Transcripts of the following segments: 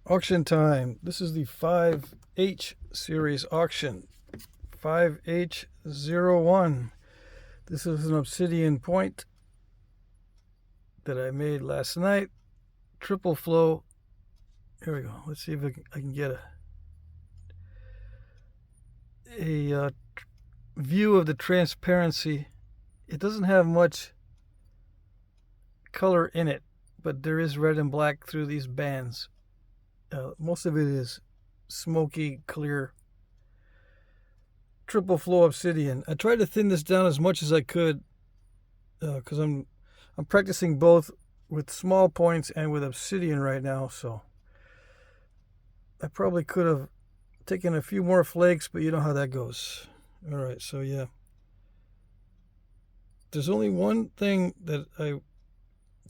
Auction time. This is the 5H series auction. 5H01. This is an obsidian point that I made last night. Triple flow. Here we go. Let's see if I can get a view of the transparency. It doesn't have much color in it, but there is red and black through these bands. Most of it is smoky, clear, triple flow obsidian. I tried to thin this down as much as I could because I'm practicing both with small points and with obsidian right now. So I probably could have taken a few more flakes, but you know how that goes. All right, so yeah. There's only one thing that I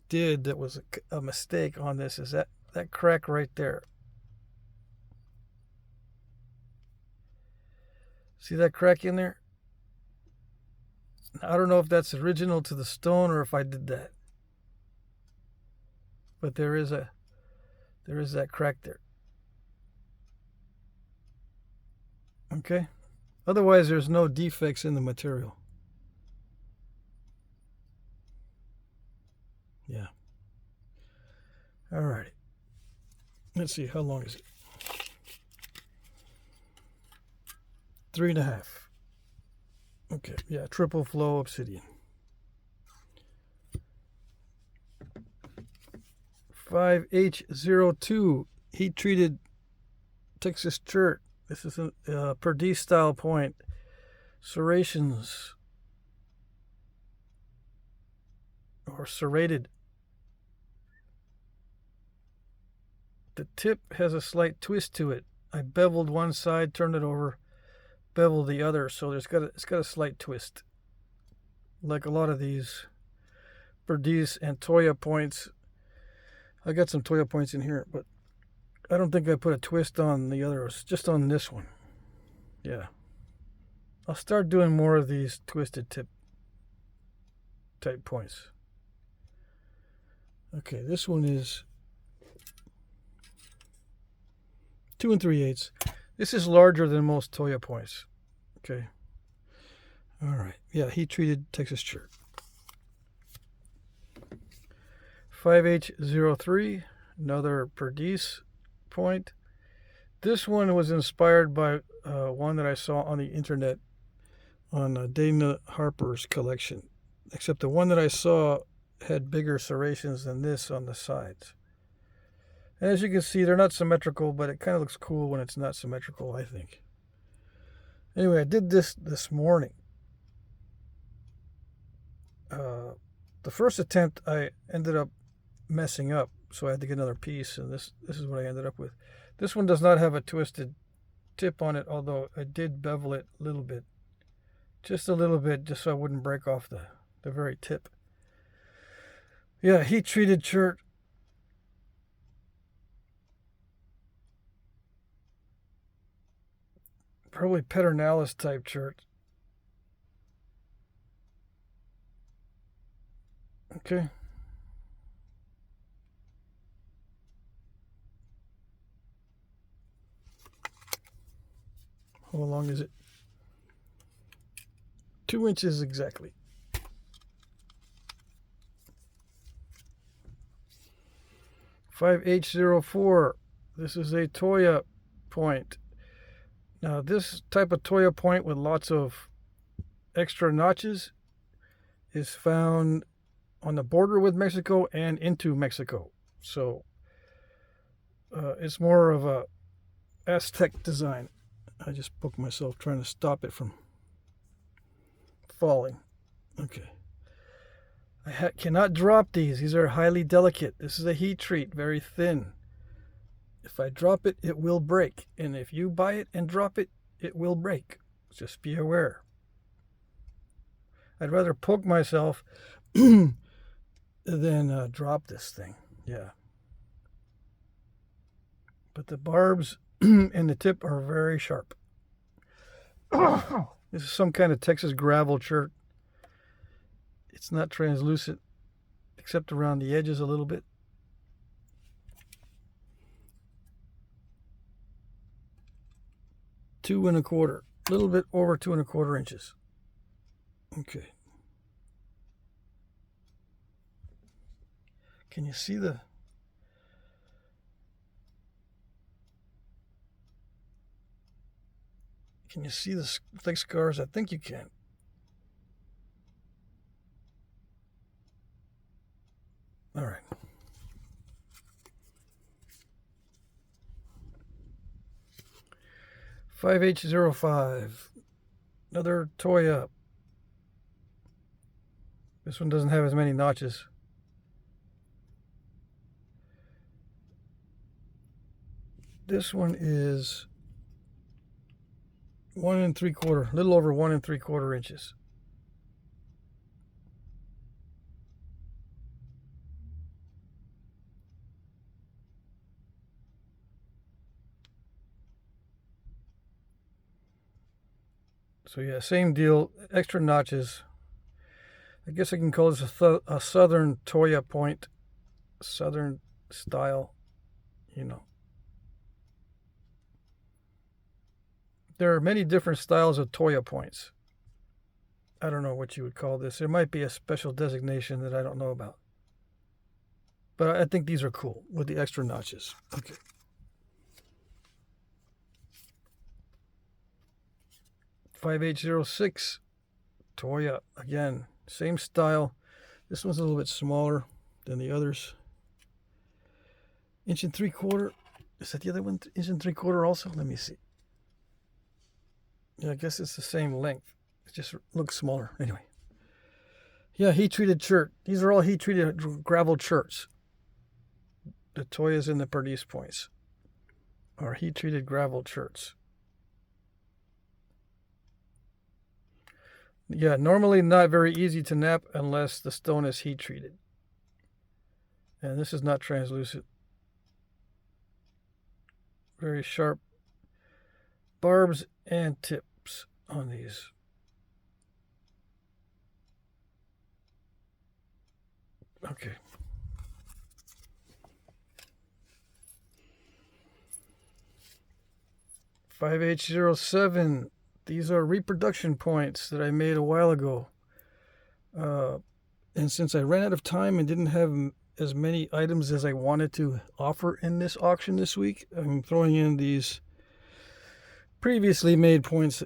did that was a mistake on this, is that crack right there. See that crack in there? I don't know if that's original to the stone or if I did that. But there is that crack there. Okay? Otherwise, there's no defects in the material. Yeah. Alrighty. Let's see, how long is it? 3.5. Okay, yeah, triple flow obsidian. 5H02 heat treated Texas chert. This is a Perdue style point. Serrations or serrated. The tip has a slight twist to it. I beveled one side, turned it over, beveled the other, so it's got a slight twist. Like a lot of these Perdiz and Toya points. I got some Toya points in here, but I don't think I put a twist on the others, just on this one. Yeah. I'll start doing more of these twisted tip type points. Okay, this one is 2 3/8. This is larger than most Toya points. Okay. All right. Yeah, heat treated Texas chert. 5H03, another Perdiz point. This one was inspired by one that I saw on the internet on Dana Harper's collection. Except the one that I saw had bigger serrations than this on the sides. And as you can see, they're not symmetrical, but it kind of looks cool when it's not symmetrical, I think. Anyway, I did this morning. The first attempt, I ended up messing up, so I had to get another piece, and this is what I ended up with. This one does not have a twisted tip on it, although I did bevel it a little bit. Just a little bit, just so I wouldn't break off the very tip. Yeah, heat-treated chert. Probably Pedernales type chert. Okay. How long is it? 2 inches exactly. (5H04). This is a Toya point. Now, this type of Toya point with lots of extra notches is found on the border with Mexico and into Mexico. So it's more of a Aztec design. I just poked myself trying to stop it from falling. Okay. I cannot drop these. These are highly delicate. This is a heat treat, very thin. If I drop it, it will break. And if you buy it and drop it, it will break. Just be aware. I'd rather poke myself than drop this thing. Yeah. But the barbs and the tip are very sharp. This is some kind of Texas gravel chert. It's not translucent, except around the edges a little bit. 2 1/4, a little bit over 2 1/4 inches. Okay. Can you see the... Can you see the thick scars? I think you can. All right. $5H05. Another Toya. This one doesn't have as many notches. This one is 1 3/4, a little over 1 3/4 inches. So yeah, same deal, extra notches. I guess I can call this a southern Toya point, southern style, you know. There are many different styles of Toya points. I don't know what you would call this. There might be a special designation that I don't know about. But I think these are cool with the extra notches. Okay. $5H06 Toya. Again, same style. This one's a little bit smaller than the others. 1 3/4. Is that the other one? 1 3/4 also? Let me see. Yeah, I guess it's the same length. It just looks smaller. Anyway. Yeah, heat-treated chert. These are all heat-treated gravel cherts. The Toyas and the Perdiz points are heat-treated gravel cherts. Yeah, normally not very easy to nap unless the stone is heat-treated. And this is not translucent. Very sharp barbs and tips on these. Okay. $5H07. These are reproduction points that I made a while ago. And since I ran out of time and didn't have as many items as I wanted to offer in this auction this week, I'm throwing in these previously made points.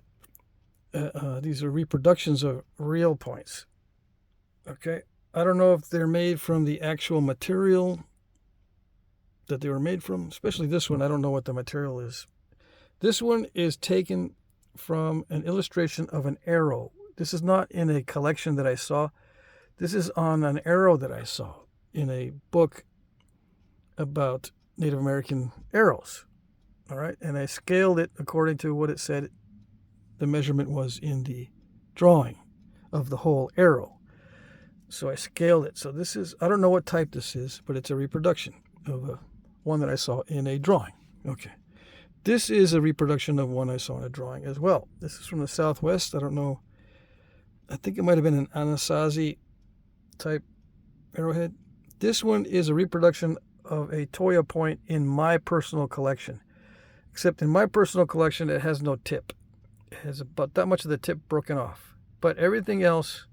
These are reproductions of real points. Okay. I don't know if they're made from the actual material that they were made from, especially this one. I don't know what the material is. This one is taken from an illustration of an arrow. This is not in a collection that I saw. This is on an arrow that I saw in a book about Native American arrows. All right. And I scaled it according to what it said the measurement was in the drawing of the whole arrow. So I scaled it. So this is, I don't know what type this is, but it's a reproduction of one that I saw in a drawing. Okay. This is a reproduction of one I saw in a drawing as well. This is from the Southwest. I don't know. I think it might have been an Anasazi type arrowhead. This one is a reproduction of a Toya point in my personal collection. Except in my personal collection, it has no tip. It has about that much of the tip broken off. But everything else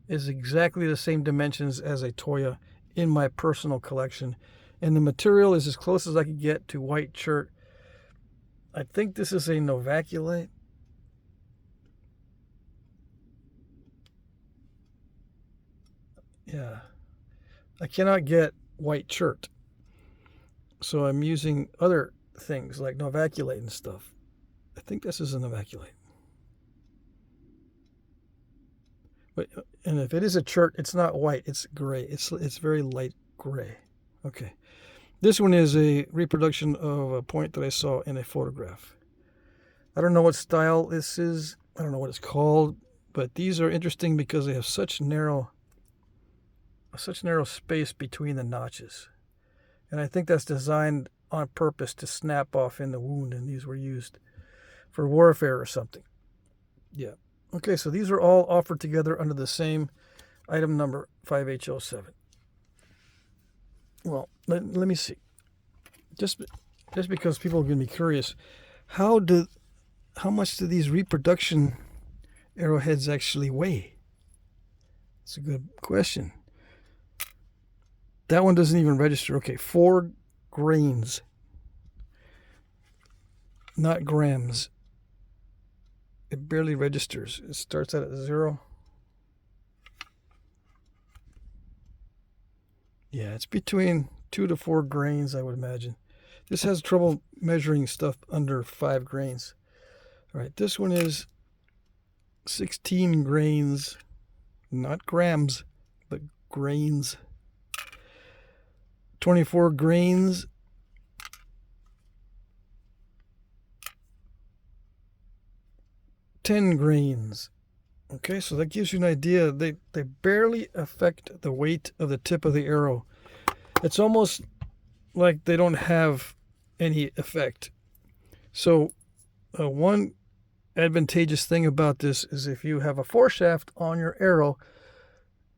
is exactly the same dimensions as a Toya in my personal collection. And the material is as close as I could get to white chert. I think this is a novaculite. Yeah. I cannot get white chert. So I'm using other things like novaculite and stuff. I think this is a novaculite. But, and if it is a chert, it's not white, it's gray. It's very light gray. Okay. This one is a reproduction of a point that I saw in a photograph. I don't know what style this is. I don't know what it's called, but these are interesting because they have such narrow space between the notches. And I think that's designed on purpose to snap off in the wound, and these were used for warfare or something. Yeah. Okay, so these are all offered together under the same item number, 5H07. Well, let me see. Just because people are going to be curious, how do how much do these reproduction arrowheads actually weigh? That's a good question. That one doesn't even register. Okay, 4 grains, not grams. It barely registers. It starts out at 0. Yeah, it's between 2 to 4 grains, I would imagine. This has trouble measuring stuff under 5 grains. All right, this one is 16 grains, not grams, but grains. 24 grains. 10 grains. Okay, so that gives you an idea. They barely affect the weight of the tip of the arrow. It's almost like they don't have any effect. So one advantageous thing about this is if you have a foreshaft on your arrow,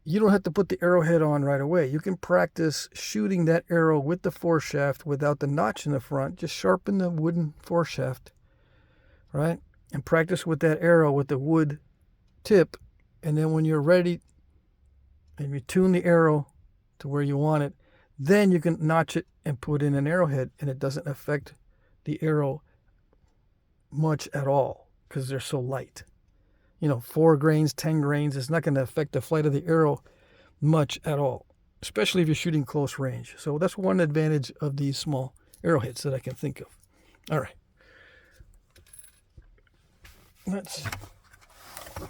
you don't have to put the arrowhead on right away. You can practice shooting that arrow with the foreshaft without the notch in the front. Just sharpen the wooden foreshaft, right? And practice with that arrow with the wood tip. And then when you're ready and you tune the arrow to where you want it, then you can notch it and put in an arrowhead, and it doesn't affect the arrow much at all because they're so light. 4 grains, 10 grains, it's not going to affect the flight of the arrow much at all, especially if you're shooting close range. So that's one advantage of these small arrowheads that I can think of. All right.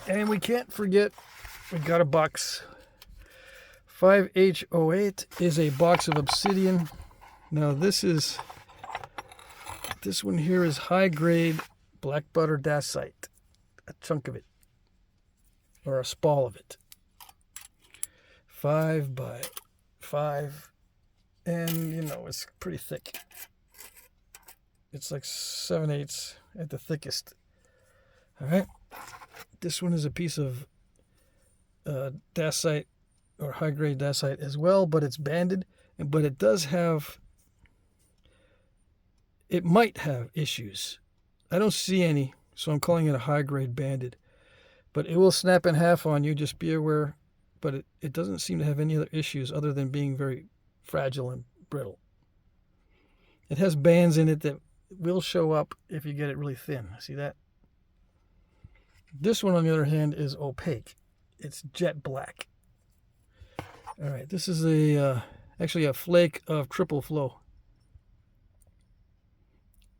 And we can't forget, we got a box. 5H08 is a box of obsidian. Now this one here is high grade black butter dacite, a chunk of it, or a spall of it. 5 by 5, and it's pretty thick. It's like 7/8 at the thickest. All right, this one is a piece of dacite or high-grade dacite as well, but it's banded, but it might have issues. I don't see any, so I'm calling it a high-grade banded, but it will snap in half on you, just be aware, but it doesn't seem to have any other issues other than being very fragile and brittle. It has bands in it that will show up if you get it really thin. See that? This one, on the other hand, is opaque. It's jet black. All right, this is actually a flake of triple flow.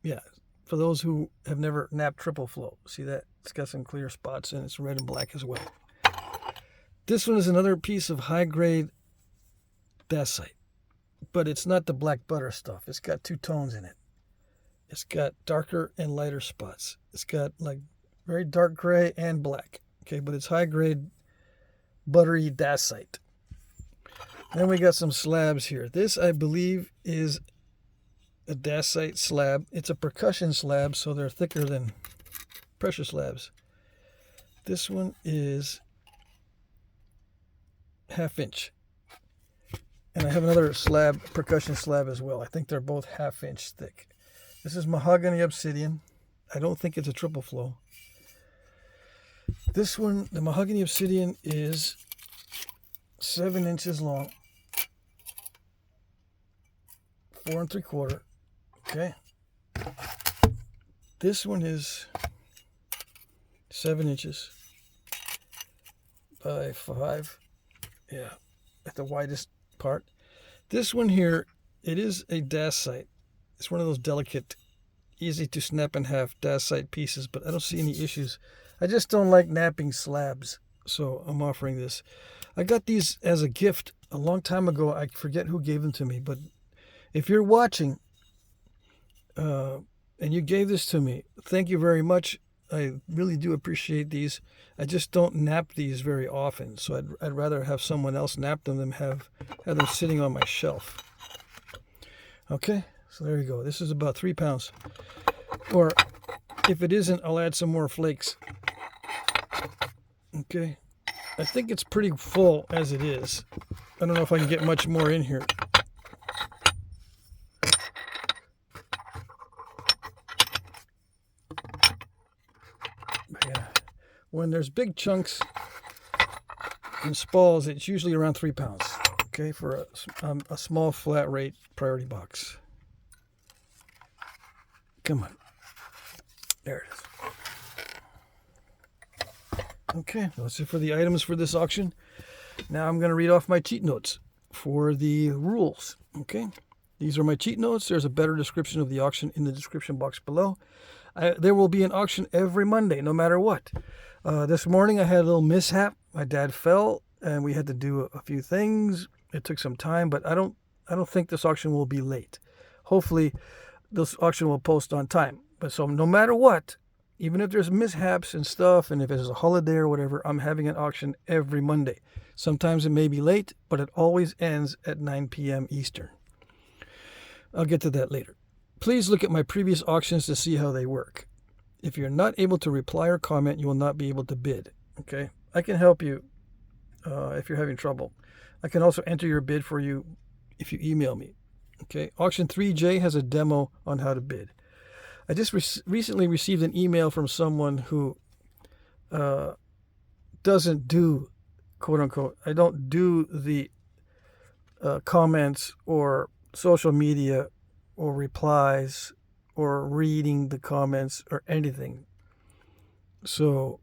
Yeah, for those who have never napped triple flow, see that? It's got some clear spots and it's red and black as well. This one is another piece of high-grade dacite, but it's not the black butter stuff. It's got 2 tones in it. It's got darker and lighter spots. It's got like very dark gray and black. Okay, but it's high-grade buttery dacite. Then we got some slabs here. This, I believe, is a dacite slab. It's a percussion slab, so they're thicker than pressure slabs. This one is 1/2 inch. And I have another slab, percussion slab as well. I think they're both 1/2 inch thick. This is mahogany obsidian. I don't think it's a triple flow. This one, the mahogany obsidian, is 7 inches long. 4 3/4. Okay. This one is 7 inches by 5. Yeah, at the widest part. This one here, it is a dacite. It's one of those delicate, easy to snap in half dacite pieces, but I don't see any issues. I just don't like napping slabs, so I'm offering this. I got these as a gift a long time ago. I forget who gave them to me, but if you're watching and you gave this to me, thank you very much. I really do appreciate these. I just don't nap these very often, so I'd rather have someone else nap them than have them sitting on my shelf. Okay, so there you go. This is about 3 pounds. Or if it isn't, I'll add some more flakes. Okay, I think it's pretty full as it is. I don't know if I can get much more in here. when there's big chunks and spalls, it's usually around 3 pounds. Okay, for a small flat rate priority box. Come on. There it is. Okay, that's it for the items for this auction. Now I'm going to read off my cheat notes for the rules. Okay, these are my cheat notes. There's a better description of the auction in the description box below. There will be an auction every Monday, no matter what. This morning I had a little mishap. My dad fell, and we had to do a few things. It took some time, but I don't think this auction will be late. Hopefully, this auction will post on time. But so no matter what, even if there's mishaps and stuff, and if it's a holiday or whatever, I'm having an auction every Monday. Sometimes it may be late, but it always ends at 9 p.m. Eastern. I'll get to that later. Please look at my previous auctions to see how they work. If you're not able to reply or comment, you will not be able to bid. Okay? I can help you if you're having trouble. I can also enter your bid for you if you email me. Okay? Auction 3J has a demo on how to bid. I just recently received an email from someone who doesn't do, quote unquote, I don't do the comments or social media or replies or reading the comments or anything. So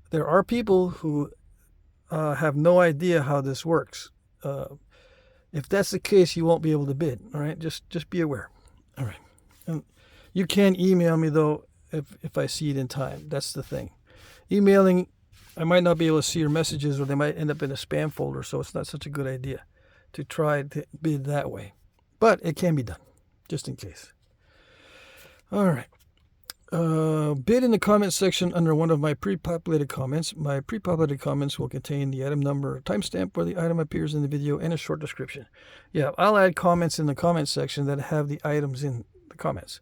there are people who have no idea how this works. If that's the case, you won't be able to bid. All right, just be aware. All right. And you can email me though if I see it in time. That's the thing. Emailing, I might not be able to see your messages, or they might end up in a spam folder. So it's not such a good idea to try to bid that way. But it can be done, just in case. All right. Bid in the comment section under one of my pre-populated comments. My pre-populated comments will contain the item number, timestamp where the item appears in the video, and a short description. Yeah, I'll add comments in the comment section that have the items in the comments.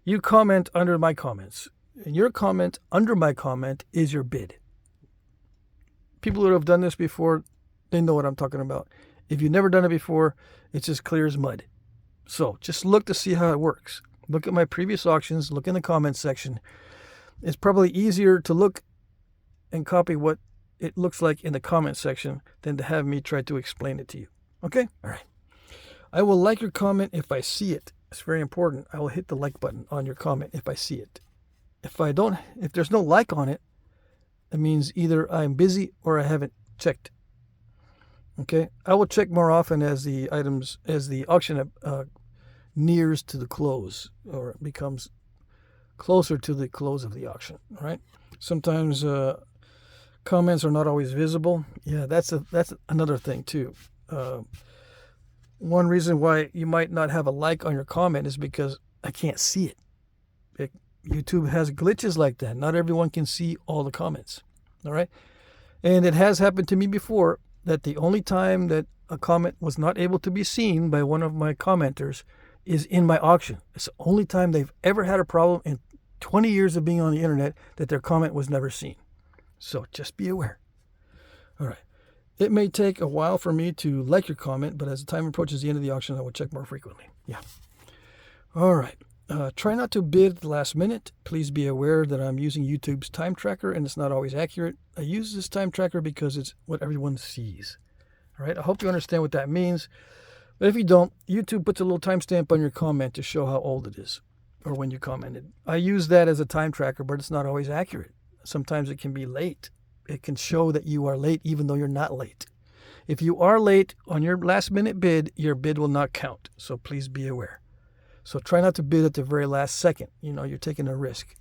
You comment under my comments. And your comment under my comment is your bid. People who have done this before, they know what I'm talking about. If you've never done it before, it's as clear as mud. So just look to see how it works. Look at my previous auctions. Look in the comments section. It's probably easier to look and copy what it looks like in the comment section than to have me try to explain it to you. Okay? All right. I will like your comment if I see it. It's very important. I will hit the like button on your comment if I see it. If there's no like on it, it means either I'm busy or I haven't checked. Okay? I will check more often as the auction nears to the close, or becomes closer to the close of the auction. All right. Sometimes comments are not always visible. Yeah, that's another thing too. One reason why you might not have a like on your comment is because I can't see it. YouTube has glitches like that. Not everyone can see all the comments. All right. And it has happened to me before that the only time that a comment was not able to be seen by one of my commenters is in my auction. It's the only time they've ever had a problem in 20 years of being on the internet that their comment was never seen. So just be aware. All right. It may take a while for me to like your comment, but as the time approaches the end of the auction, I will check more frequently. Yeah. All right. Try not to bid at the last minute. Please be aware that I'm using YouTube's time tracker and it's not always accurate. I use this time tracker because it's what everyone sees. All right. I hope you understand what that means. But if you don't, YouTube puts a little timestamp on your comment to show how old it is or when you commented. I use that as a time tracker, but it's not always accurate. Sometimes it can be late. It can show that you are late even though you're not late. If you are late on your last minute bid, your bid will not count. So please be aware. So try not to bid at the very last second. You know, you're taking a risk.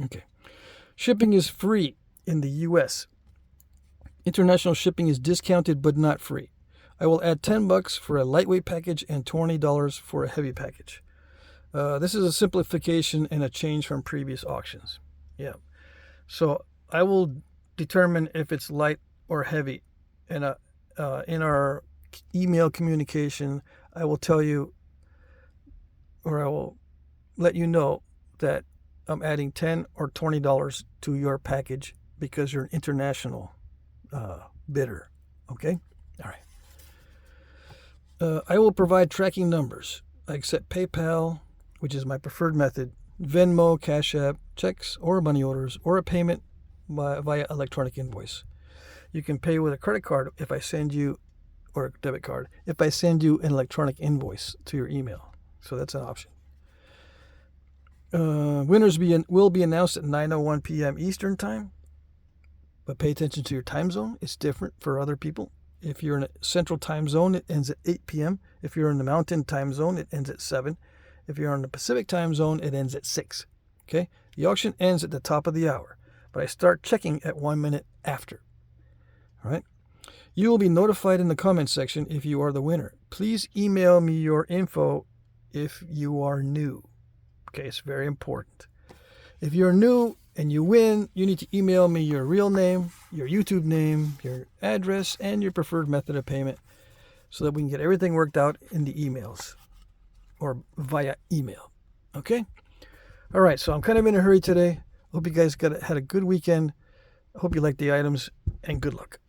Okay. Shipping is free in the U.S. International shipping is discounted but not free. I will add $10 for a lightweight package and $20 for a heavy package. This is a simplification and a change from previous auctions. Yeah. So I will determine if it's light or heavy. And in our email communication, I will tell you, or I will let you know that I'm adding $10 or $20 to your package because you're an international bidder. Okay? All right. I will provide tracking numbers. I accept PayPal, which is my preferred method, Venmo, Cash App, checks, or money orders, or a payment via electronic invoice. You can pay with a credit card if I send you, or a debit card, if I send you an electronic invoice to your email. So that's an option. Winners will be announced at 9:01 p.m. Eastern Time. But pay attention to your time zone. It's different for other people. If you're in a central time zone, it ends at 8 p.m. If you're in the mountain time zone, it ends at 7. If you're in the Pacific time zone, it ends at 6. Okay? The auction ends at the top of the hour, but I start checking at 1 minute after. All right? You will be notified in the comment section if you are the winner. Please email me your info if you are new. Okay, it's very important. If you're new and you win, you need to email me your real name, your YouTube name, your address, and your preferred method of payment so that we can get everything worked out in the emails or via email. Okay? All right, so I'm kind of in a hurry today. Hope you guys had a good weekend. I hope you liked the items, and good luck.